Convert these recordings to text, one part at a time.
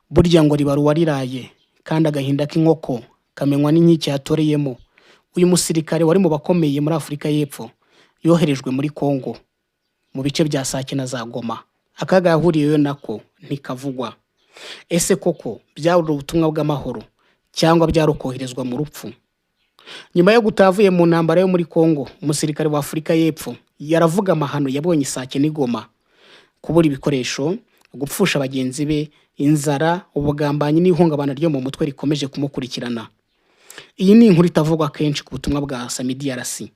burya ngo riba ruwariraye kandi agahinda k'inkoko kamenywa n'inkike yatoreyemo. Uyu musirikare wari mu bakomeye muri Afurika y'Epfo yoherejwe muri Kongo mu bice bya Sake na za Goma. Akaga yahuriyeyo nako ntikavugwa. Ese koko byari ubutumwa bw'amahoro cyangwa byarukoherezwa mu rupfu? Nyuma yo gutavuye mu ntambara yo muri Kongo, umusirikare wa Afurika y'Epfo yaravuga amahano yabonye Sake n'Igoma: kubura ibikoresho, gupfusha bagenzi be, inzara, ubugambanyi n'ihungabana ryo mu mutwe rikomeje kumukurikirana. Iyi ni inkuru itavugwa kenshi ku butumwa bwa Samidi Yarasi.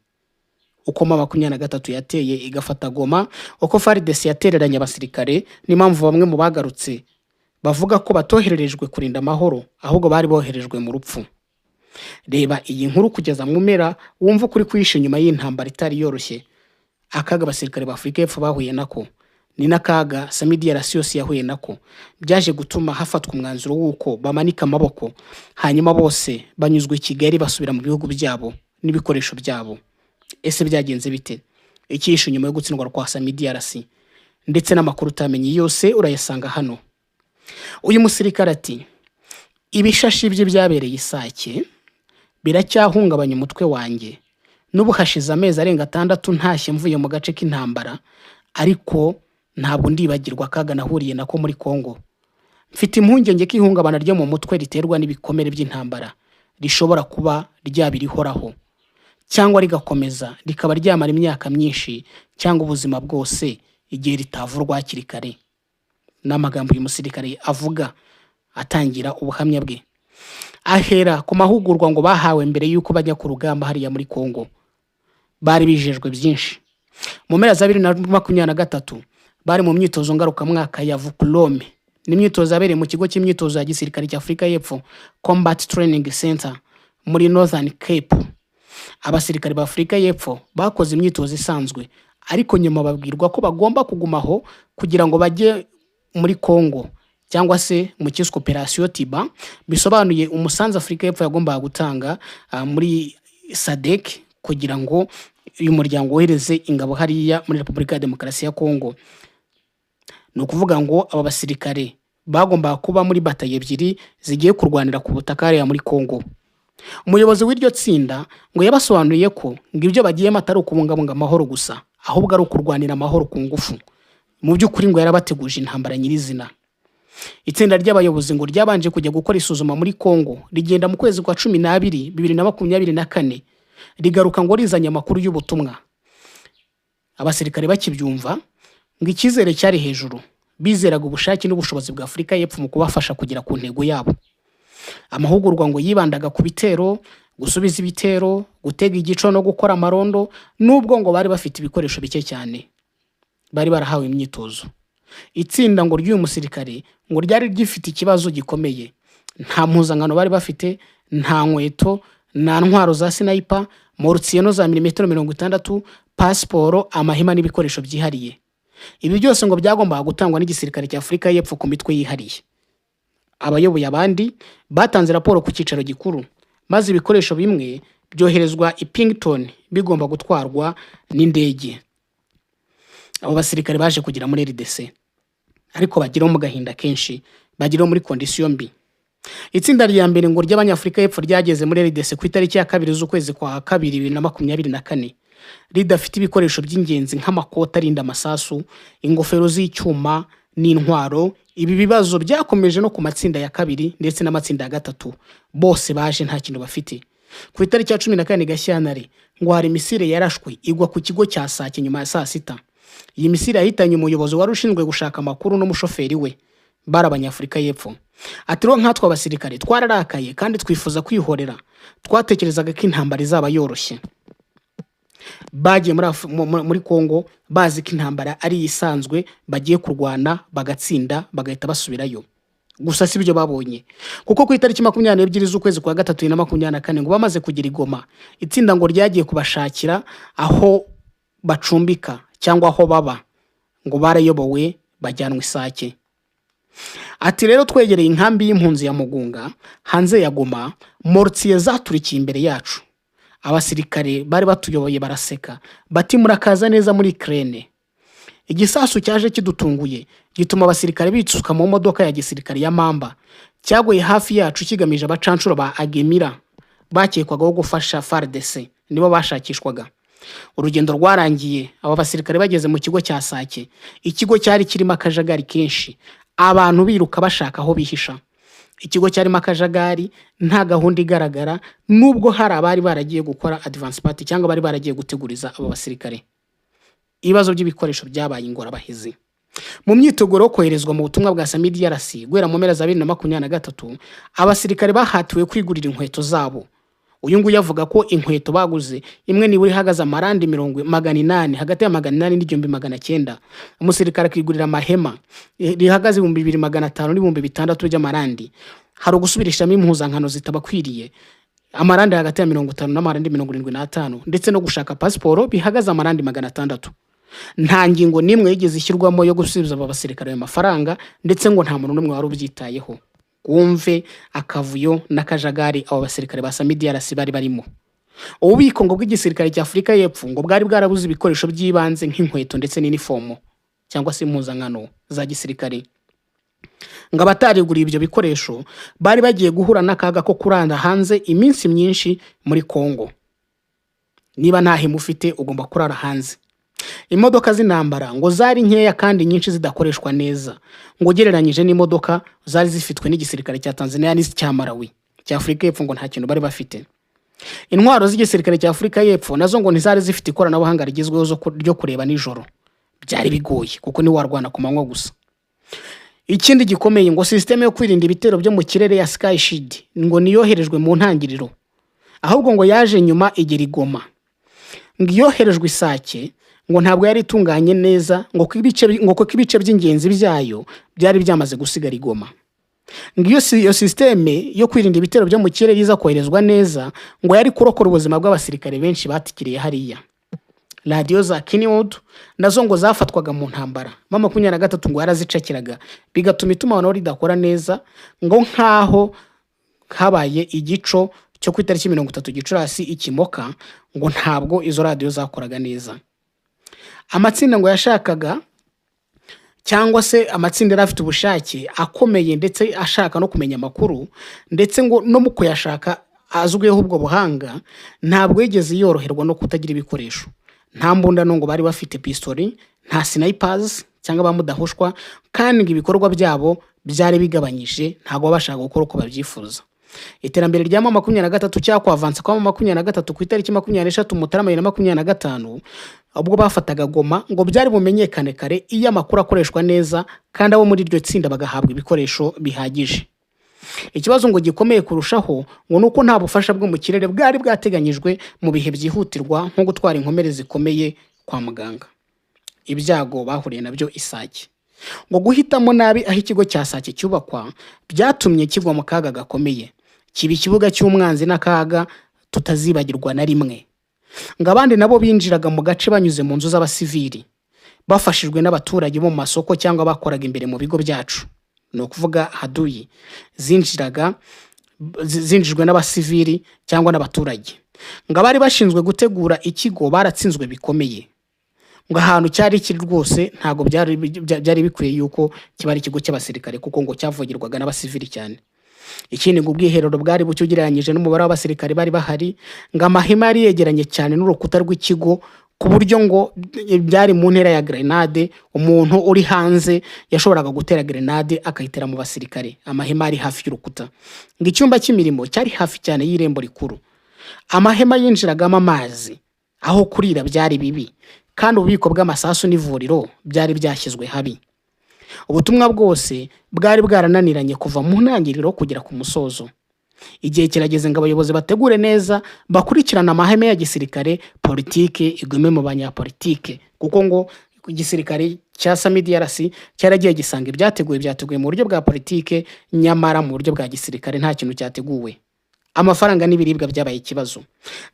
Uko M23 yateye igafata Goma, uko FARDC yatereranye abasirikare, n'impamvu bamwe mu bagarutse bavuga ko batohererejwe kurinda amahoro ahubwo bari boherejwe mu rupfu. Reba iyi nkuru kugeza mu mpera wumva kuri kwishe nyuma y'intambara itari yoroshye. Akaga abasirikare ba Afurika y'Epfo bahuye nako ni nakaga Samidi Yarasi yose yahuye nako, byaje gutuma hafatwa umwanzuro w'uko bamanika amaboko, hanyuma bose banyuzwe i Kigali basubira mu bihugu byabo n'ibikoresho byabo. Ese byagenze bite? Icyishe nyuma yo gutsindwa kwa Samidi Yarasi ndetse n'amakuru utamenye yose urayasanga hano. Uyu musirikare ati: ibishashi bye byabereye Isake biracyahungabanya umutwe wanjye, n'ubu hashize amezi arenga 6 ntashye mvuye mu gace k'intambara, ariko ntabwo ndibagirwa akaga nahuriye nako muri Kongo. Mfite impungenge ko ihungabana ryo mu mutwe riterwa n'ibikomere by'intambara rishobora kuba ryabirihoraho, cyangwa rigakomeza rikaba ryamara imyaka myinshi cyangwa ubuzima bwose igihe ritavurwa hakiri kare. N'amagambo uyu musirikare avuga atangira ubuhamya bwe. Ahera ku mahugurwa ngo bahawe mbere y'uko bajya ku rugamba hariya muri Kongo. Bari bijejwe byinshi. Mu mpera za 2023 bari mu myitozo ngarukamwaka ya Vukulome, n'imyitozo yabereye mu kigo cy'imyitozo ya gisirikare cya Afurika y'Epfo Combat Training Center muri Northern Cape. Abasirikare ba Afurika y'Epfo bakoze imyitozo isanzwe, ariko nyuma babwirwa ko bagomba kugumaho kugira ngo bajye muri Kongo, cyangwa se mu cyiswe Operation Tiba, bisobanuye umusanzu Afurika y'Epfo yagombaga gutanga muri SADC kugira ngo uyu muryango wohereze ingabo hariya muri Repubulika ya Demokarasi ya Kongo. No kuvuga ngo aba basirikare bagombaga kuba muri bataye ebyiri zigiye kurwanira ku butaka hariya muri Kongo. Umuyobozi w'iryo tsinda ngo yabasobanuriye ko ngo ibyo bagiye matari ukubungabunga amahoro gusa, ahubwo ari ukurwanira amahoro ku ngufu. Mu by'ukuri ngo yarabateguje intambara nyirizina. Itsinda ry'abayobozi ngo ryabanje kujya gukora isuzuma muri Kongo, rigenda mu kwezi kwa 12 2024, rigaruka ngo rizanye amakuru y'ubutumwa. Abasirikare bakibyumva ngo icyizere cyari hejuru, bizeraga ubushake n'ubushobozi bwa Afurika y'Epfo mu kubafasha kugera ku ntego yabo. Amahugurwa ngo yibandaga ku bitero, gusubiza ibitero, gutega igico no gukora amarondo, nubwo ngo bari bafite ibikoresho bike cyane. Bari barahawe imyitozo. Itsinda ngo ry'uyu musirikare ngo ryari gifite ikibazo gikomeye. Nta mpuzankano bari bafite, nta nkweto, nta ntwaro za sniper, mortier za mm60, passport, amahema n'ibikoresho byihariye. Ibi byose ngo byagombaga gutangwa n'igisirikare cya Afurika y'Epfo ku mitwe yihariye. Abayoboye abandi batanze raporo ku cyicaro gikuru, maze ibikoresho bimwe byoherezwa i Pington bigomba gutwarwa n'indege. Abo basirikare baje kugira muri RDC, ariko bagiraho mu gahinda kenshi, bagiraho muri condition mbi. Itsinda rya mbere ngo ry'Abanyafurika y'Epfo ryageze muri RDC ku itariki ya 2 z'ukwezi kwa 2 2024, ridafite ibikoresho by'ingenzi nk'amakota arinda amasasu, ingofero z'icyuma n'intwaro. Ibi bibazo byakomeje no ku matsinda ya 2 ndetse n'amatsinda ya 3, bose baje nta kintu bafite. Ku itariki ya 14 Gashyantare ngo hari misile yarashwe igwa ku kigo cya Sake nyuma ya saa 6. Iyi misile yahitanye umuyobozi wari ushinzwe gushaka amakuru n'umushoferi we, bari Abanyafurika y'Epfo. Ati rero nkatwe abasirikare twararakaye kandi twifuza kwihorera, twatekerezaga ko intambara izaba yoroshye. Bagiye muri Kongo bazi ko intambara ari isanzwe, bagiye kurwana bagatsinda bagahita basubirayo. Gusa si byo babonye, kuko ku itariki 22 z'ukwezi kwa 3 2024 ngo bamaze kugira i Goma, itsinda ngo ryagiye kubashakira aho bacumbika cyangwa aho baba, ngo barayobowe bajyanwa Isake. Ati rero twegereye inkambi y'impunzi ya Mugunga hanze ya Goma, mortier zaturikiye imbere yacu. Abasirikare bari batuyoboye baraseka bati murakaza neza muri Ukraine. igisasu cyaje kidutunguye gituma abasirikare bitsuka mu modoka ya gisirikare ya Mamba cyagoye hafi yacu kigamije abacancuro ba Agemira bakekwagaho gufasha FARDC nibo bashakishwaga. Urugendo rwarangiye aba basirikare bageze mu kigo cya Sake. Ikigo cyari kirimo akajagari kenshi, abantu biruka bashaka aho bihisha. Ikigo cyarimo akajagari, nta gahunda igaragara, nubwo hari abari baragiye gukora advance party cyangwa bari baragiye guteguriza aba basirikare. Ibibazo by'ibikoresho byabaye ingorabahizi. Mu myiteguro yo koherezwa mu butumwa bwa SAMIDRC guhera mu mpera za 2023, abasirikare bahatiwe kwigurira inkweto zabo. Uyu nguyu yavuga ko inkweto baguze imwe niburi ihagaze amarandi 800 hagati ya 800 n'igihumbi 900. Umusirikare akigurira amahema rihagaze 2500 n'ibihumbi 600 by'amarandi. Hari ugusubirishamo impuzankano zitabakwiriye amarandi hagati ya 50 n'amarandi 75 ndetse no gushaka pasiporo bihagaze amarandi 600. Nta ngingo nimwe yigeze ishyirwamo yo gusubiza aba basirikare ayo mafaranga, ndetse ngo nta muntu n'umwe wari ubyitayeho. Wumve akavuyo n'akajagari abo basirikare ba SAMIDRC bari barimo. Ububiko ngo bw'igisirikare cya Afurika y'Epfo ngo bwari bwarabuze ibikoresho by'ibanze nk'inkweto ndetse n'inifomo cyangwa se impuzankano za gisirikare. Ngo abatariguriye ibyo bikoresho bari bagiye guhura n'akaga ko kuranda hanze iminsi myinshi muri Kongo. Niba nta hemu ufite ugomba kurara hanze. Imodoka z'intambara ngo zari nkeya kandi nyinshi zidakoreshwa neza, ngo gereranyije n'imodoka zari zifitwe n'igisirikare cya Tanzania n'icya Malawi. Cya Afurika y'Epfo ngo nta kintu bari bafite. Intwaro z'igisirikare cya Afurika y'Epfo nazo ngo ntizari zifite ikoranabuhanga rigezweho ryo kureba nijoro. Byari bigoye kuko ni warwana ku manywa gusa. Ikindi gikomeye ngo system yo kwirinda ibitero byo mu kirere ya Sky Shield ngo niyoherejwe mu ntangiriro, ahubwo ngo yaje nyuma igera i Goma. Ngo yoherejwe Isake ngo ntabwo yari itunganye neza, ngo ibice by'ingenzi byayo byari byamaze gusigara i Goma. Ngo iyo systeme yo kwirinda ibitero byo mu kirere iza koherezwa neza ngo yari kurokora ubuzima bw'abasirikare benshi batikiriye hariya. Radio za Kenwood nazo ngo zafatwaga mu ntambara. Mama 23 ngo yarazicakiraga bigatuma itumanaho ridakora neza, ngo nkaho habaye igico cyo ku itariki 30 Gicurasi ikimoka, ngo ntabwo izo radio zakoraga neza. Amatsinda ngo yashakaga cyangwa se amatsinda yarafite ubushake akomeye ndetse ashaka no kumenya amakuru, ndetse ngo no mu kuyashaka azwiyeho ubwo buhanga, ntabwo yigeze yoroherwa no kutagira ibikoresho. Nta mbundano ngo bari bafite pistoli, nta snipers cyangwa bamudahushwa, kandi ngo ibikorwa byabo byari bigabanyije, ntago bashaka gukora uko babyifuza. Iterambere rya 23 cyakwa avance kwa 23 ku itariki 23 Mutarama 2025 ubwo bafataga Goma ngo byari bumenyekane kare iyo amakuru akoreshwa neza kandi abo muri iryo tsinda bagahabwa ibikoresho bihagije. Ikibazo ngo gikomeye kurushaho ngo nuko nta bufasha bwo mu kirere bwari bwateganyijwe mu bihe byihutirwa nko gutwara inkomere zikomeye kwa muganga. Ibyago bahuriye nabyo Isake. Ngo guhitamo nabi aho ikigo cya Sake cyubakwa byatumye kigwa mu kaga gakomeye, kiba ikibuga cy'umwanzi n'akaga tutazibagirwa na rimwe. Ngo abandi nabo binjiraga mu gace banyuze mu nzu z'abasivili bafashijwe n'abaturage bo mu masoko cyangwa bakoraga imbere mu bigo byacu, no kuvuga haduyi zinjijwe n'abasivili cyangwa n'abaturage. Ngo abari bashinzwe gutegura ikigo baratsinzwe bikomeye. Ngo ahantu cyari kiri rwose ntago byari bikwiye yuko kiba ari ikigo cy'abasirikare kuko ngo cyavugirwaga n'abasivili cyane. Ikindi ngo ubwiherero bwari bucyugereranyije n'umubare w'abasirikare bari bahari. Ngo amahema yari yegeranye cyane n'urukuta rw'ikigo ku buryo ngo byari mu ntera ya grenade, umuntu uri hanze yashoboraga gutera grenade akayitera mu basirikare. Amahema ari hafi y'urukuta. Ngo icyumba cy'imirimo cyari hafi cyane y'irembo rikuru. Amahema yinjiragamo amazi, aho kurira byari bibi, kandi ububiko bw'amasasu n'ivuriro byari byashyizwe habi. Ubutumwa bwose bwari bwarananiranye kuva mu ntangiriro kugera ku musozo. Igihe kirageze ngo abayobozi bategure neza bakurikirana amahame ya gisirikare, politike igume mu banyapolitike, kuko ngo igisirikare cya SAMIDRC cyaragiye gisanga byateguye mu buryo bwa politike, nyamara mu buryo bwa gisirikare nta kintu cyateguwe. Amafaranga n'ibiribwa byabaye ikibazo.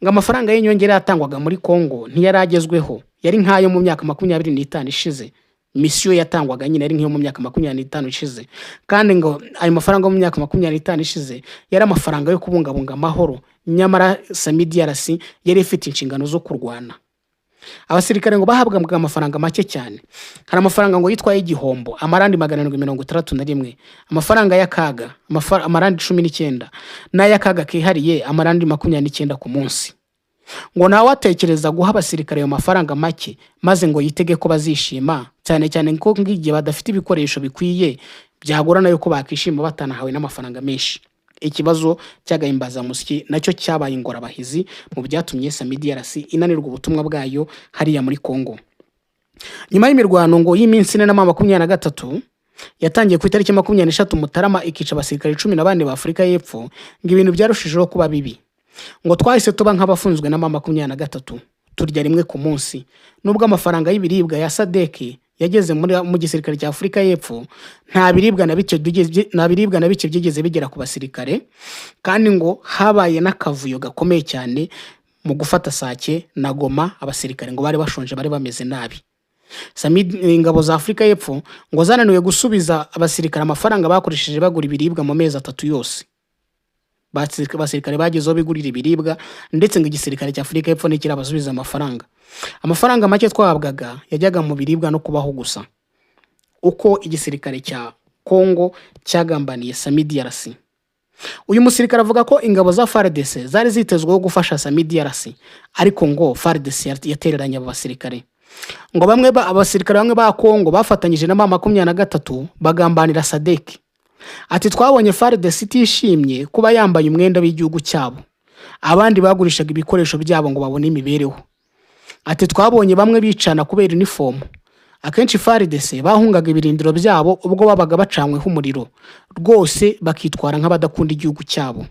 Ngo amafaranga y'inyongera yatangwaga muri Kongo ntiyaragezweho, yari nkayo mu myaka 25 ishize. Misiyo yatangwaga nyine ari nk'iyo mu myaka 25 ishize, kandi ngo ayo mafaranga mu myaka 25 ishize yari amafaranga yo kubungabunga amahoro, nyamara SAMIDRC yari ifite inshingano zo kurwana. abasirikare ngo bahabwaga amafaranga make cyane. Hari amafaranga ngo yitwaye igihombo amarandi 761, amafaranga y'akaga amarandi 19, n'ay'akaga kihariye amarandi 29 ku munsi. Ngo nawe watekereza guha abasirikare ayo mafaranga make maze ngo yitege ko bazishima, cyane cyane ko ngigiye badafite ibikoresho bikwiye byagorana yuko bakishima batanahawe n'amafaranga menshi. Ikibazo cy'agahimbaza musyi nacyo cyabaye ingorabahizi mu byatumye SAMIDRC inanirwa ubutumwa bwayo hariya muri Kongo. Nyuma y'imirwano ngo y'iminsi 4 yatangiye ku itariki 23 Mutarama ikica abasirikare 14 ba Afurika y'Epfo, ngo ibintu byarushijeho kuba bibi. Ngo twahise tuba nk'abafunzwe na 23, turya rimwe ku munsi. Nubwo amafaranga y'ibiribwa ya SADC yageze mu gisirikare cya Afurika y'Epfo, nta biribwa na bike byigeze bigera ku basirikare, kandi ngo habaye n'akavuyo gakomeye cyane mu gufata Sake na Goma. Abasirikare ngo bari bashonje, bari bameze nabi. Ingabo za Afurika y'Epfo ngo zananiwe gusubiza abasirikare amafaranga bakoresheje bagura ibiribwa mu mezi 3 yose. Abasirikare bagezeho bigurira ibiribwa, ndetse ngo igisirikare cya Afurika y'Epfo ntikirabasubiza amafaranga. Amafaranga make twahabwaga yajyaga mu biribwa no kubaho gusa. Uko igisirikare cya Kongo cyagambaniye SAMIDRC. Uyu musirikare avuga ko ingabo za FARDC zari zitezweho gufasha SAMIDRC, ariko ngo FARDC yatereranye abo basirikare. Ngo abasirikare bamwe ba Kongo bafatanyije na 23 bagambanira SADC. Ati twabonye FARDC itishimye kuba yambaye umwenda w'igihugu cyabo, abandi bagurishaga ibikoresho byabo ngo babone imibereho. Ati twabonye bamwe bicana kubera uniform. Akenshi FARDC bahungaga ibirindiro byabo ubwo babaga bacanyweho umuriro, rwose bakitwara nk'abadakunda igihugu cyabo.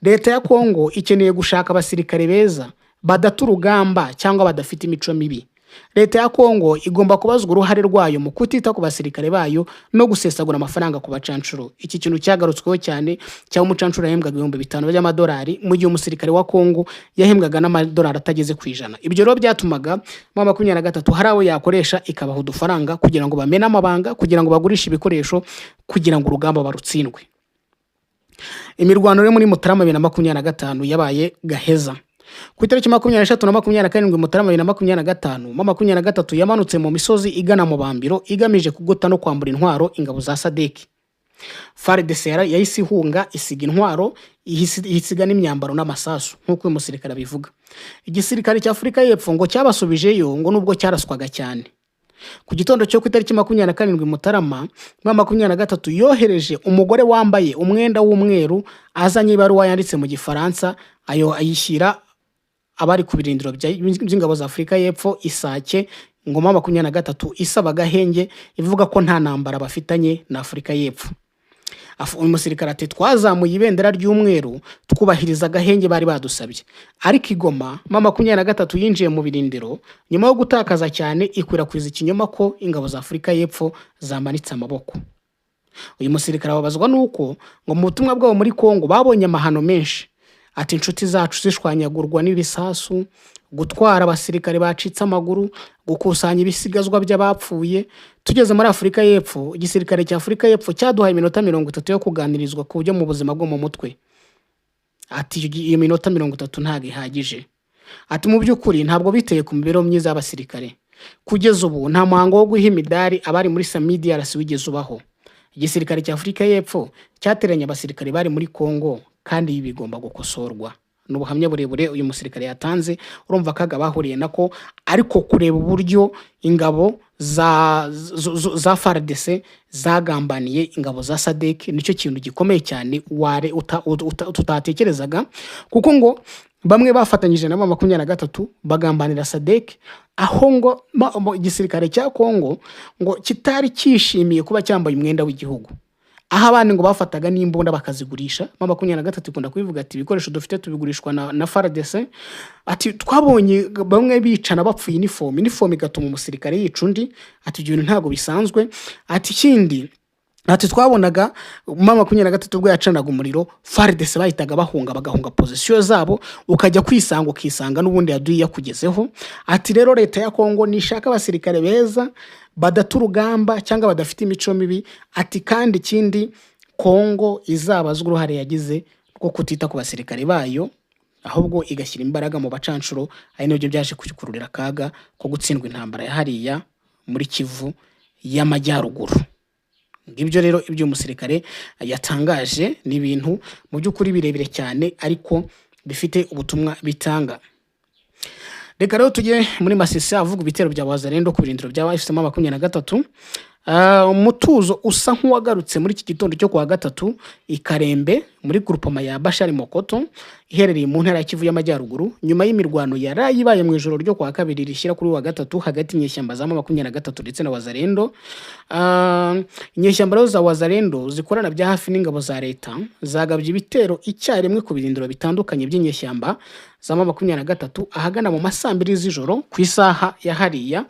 Leta ya Kongo ikeneye gushaka abasirikare beza badaturugamba cyangwa badafite imico mibi. Leta ya Kongo igomba kubazwa uruhare rwayo mu kutita ku basirikare bayo no gusesagura amafaranga ku bacancuro. Iki kintu cyagarutsweho cyane, cya umucancuro yahembwaga $500 by'amadolari mu gihe umusirikare wa Kongo yahembwaga n'amadolari atageze ku 100. Ibyo rero byatumaga 23 hari abo yakoresha ikabaha udufaranga kugira ngo bamene amabanga, kugira ngo bagurishe ibikoresho, kugira ngo urugamba barutsindwe. Imirwano rero muri Mutarama 2025 yabaye gaheza. Ku itariki 23 na 27 Mutarama 2025, 23 yamanutse mu misozi igana mu Bambiro igamije kugota no kwambura intwaro ingabo za SADC. FARDC yahise ihunga isiga intwaro, ihisiga n'imyambaro n'amasasu nk'uko uyu musirikare abivuga. Igisirikare cya Afurika y'Epfo ngo cyabasubijeyo ngo nubwo cyaraswaga cyane. Ku gitondo cyo ku itariki 27 Mutarama 23 yohereje umugore wambaye umwenda w'umweru azanye ibaruwa yanditse mu Gifaransa, ayo ayishyira abari ku birindiro by'ingabo za Afurika y'Epfo Isake. Ngo 23 isaba gahenge ivuga ko nta ntambara bafitanye na Afurika y'Epfo. Uyu musirikare ati twazamuye ibendera ry'umweru twubahiriza gahenge bari badusabye, ariko Igoma 23 yinjiye mu birindiro nyuma yo gutakaza cyane ikwirakwiza ikinyoma ko ingabo za Afurika y'Epfo zamanitse amaboko. Uyu musirikare ababazwa nuko ngo mu butumwa bwabo muri Kongo babonye amahano menshi. Ati inshuti zacu zishwanyagurwa n'ibisasu, gutwara abasirikare bacitse amaguru, gukusanya ibisigazwa by'abapfuye. Tugeze muri Afurika y'Epfo, igisirikare cya Afurika y'Epfo cyaduhaye iminota 30 yo kuganirizwa ku byo mu buzima bwo mu mutwe. Ati iyo minota 30 ntago ihagije. Ati mu by'ukuri ntabwo biteye ku mibereho myiza y'abasirikare. Kugeza ubu nta muhango wo guha imidari abari muri SAMIDRC wigeze ubaho. Igisirikare cya Afurika y'Epfo cyateranye abasirikare bari muri Kongo, kandi ibi bigomba gukosorwa. N'ubuhamya burebure uyu musirikare yatanze, urumva kaga bahuriye nako, ariko kureba uburyo ingabo za FARDC zagambaniye ingabo za SADC nicyo kintu gikomeye cyane tutatekerezaga, kuko ngo bamwe bafatanyije na 23 bagambanira SADC, aho ngo igisirikare cya Kongo ngo kitari cyishimiye kuba cyambaye umwenda w'igihugu. Aha abandi ngo bafataga n'imbunda bakazigurisha. 23 ikunda kubivuga ati ibikoresho dufite tubigurishwa na FARDC. Ati twabonye bamwe bicana bapfuye uniform igatuma umusirikare yica undi. Ati ibyo ntago bisanzwe. Ati kindi, ati twabonaga 23 ubwo yacanaga umuriro FARDC bahitaga bagahunga position zabo, ukajya ukisanga n'ubundi yaduye yakugezeho. Ati rero leta ya Kongo nishaka abasirikare beza badaturugamba cyangwa badafite imico mibi. Ati kandi kindi, Kongo izabazwa uruhare yagize rwo kutita ku basirikare bayo, ahubwo igashyira imbaraga mu bacanshuro, ari nabyo byaje kuyikururira akaga ko gutsindwa intambara ya hariya muri Kivu y'Amajyaruguru. Ngibyo rero ibyo umusirikare yatangaje, ni ibintu mu by'ukuri birebire cyane ariko bifite ubutumwa bitanga. Reka rero tujye muri Masisi avuga ibitero bya Wazalendo ku birindiro bya FCM23. Umutuzo usa nk'uwagarutse muri iki gitondo cyo kuwa gatatu i Karembe muri groupement ya Bashari Mokoto iherereye mu ntara ya Kivu y'Amajyaruguru, nyuma y'imirwano yarayibaye mu ijoro ryo kuwa kabiri rishyira kuri wa gatatu hagati y'inyeshyamba za M23 ndetse na Wazalendo. Inyeshyamba za Wazalendo zikorana bya hafi n'ingabo za leta zagabye ibitero icyarimwe ku birindiro bitandukanye by'inyeshyamba za M23 ahagana mu masambiri z'ijoro ku isaha ya hariya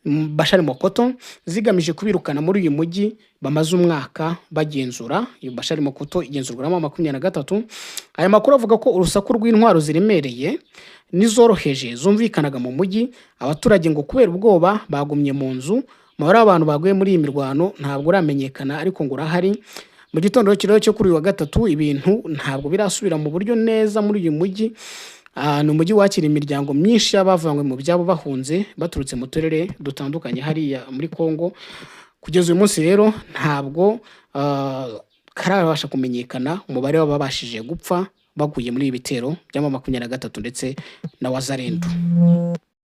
Bashari Mokoto, zigamije kubirukana muri uyu mujyi bamaze umwaka bagenzura. Iyo Bashari Mokoto igenzurwa na M23. Aya makuru avuga ko urusaku rw'intwaro ziremereye nizoroheje zumvikanaga mu mujyi, abaturage ngo kubera ubwoba bagumye mu nzu. Mabara abantu baguye muri iyi mirwano ntabwo uramenyekana, ariko ngo urahari. Mu gitondo cyo kuri wa gatatu ibintu ntabwo birasubira mu buryo neza muri uyu mujyi. Ni umujyi wakira imiryango myinshi y'abavanywe mu byabo bahunze baturutse mu turere dutandukanye hariya muri Kongo. Kugeza uyu munsi rero ntabwo karabasha kumenyekana umubare w'ababashije gupfa baguye muri ibi bitero bya M23 ndetse na Wazalendo.